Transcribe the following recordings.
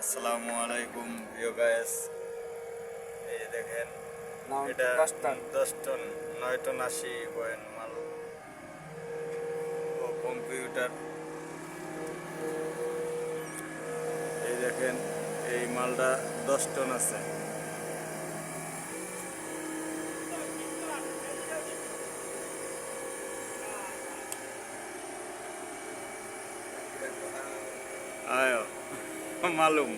আসসালামু আলাইকুম প্রিয় গায়েস। এই যে দেখেন, এটা 10 টন 9 টন 80 পয়েন্ট মাল ও কম্পিউটার। এই দেখেন, এই মালটা 10 টন আছে। আয় মালুম।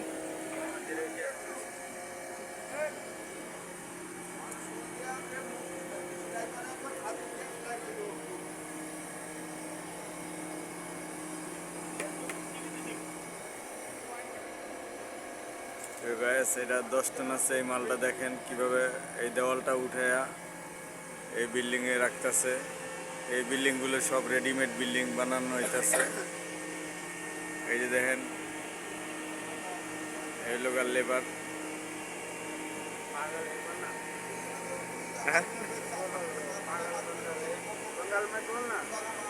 গায়েস, এটা 10 টন আছে। এই মালটা দেখেন কিভাবে এই দেওয়ালটা উঠায়া এই বিল্ডিংয়ে রাখতেছে। এই বিল্ডিংগুলো সব রেডিমেড বিল্ডিং বানানো হইতেছে। এই যে দেখেন, এই লোকাল লেবার।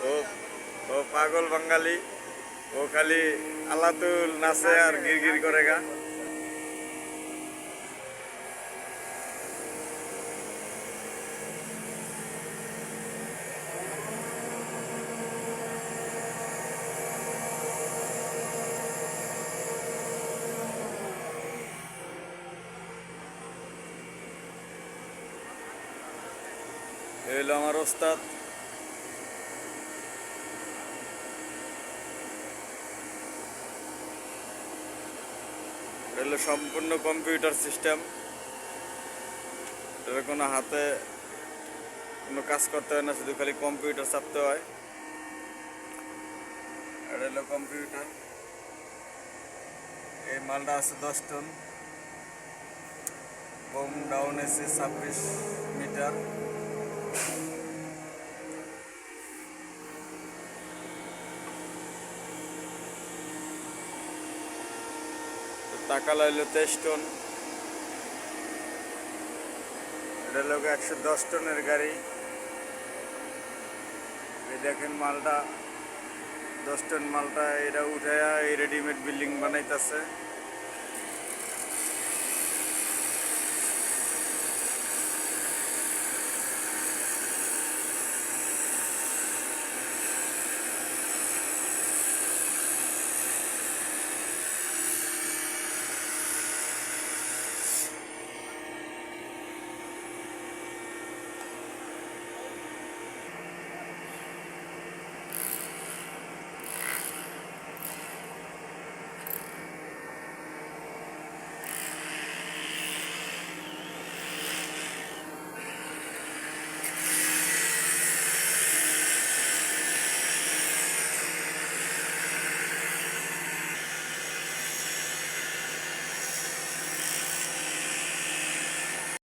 ও ও পাগল বাঙালি। ও খালি আলাতুল নাচে আর গিরগির করে গা। এই হলো আমার ওস্তাদ। এটা হলো সম্পূর্ণ কম্পিউটার সিস্টেম। এটা কোনো হাতে কোনো কাজ করতে হয় না, শুধু খালি কম্পিউটার চাপতে হয়। এটা হলো কম্পিউটার। এই মালটা আছে 10 টন। বোম ডাউন এসে 26 মিটার। টাকা লাইলো 23 টন। এটা লোক 110 টনের গাড়ি। এই দেখেন মালটা 10 টন মালটা এটা উঠাইয়া এই রেডিমেড বিল্ডিং বানাইতেছে।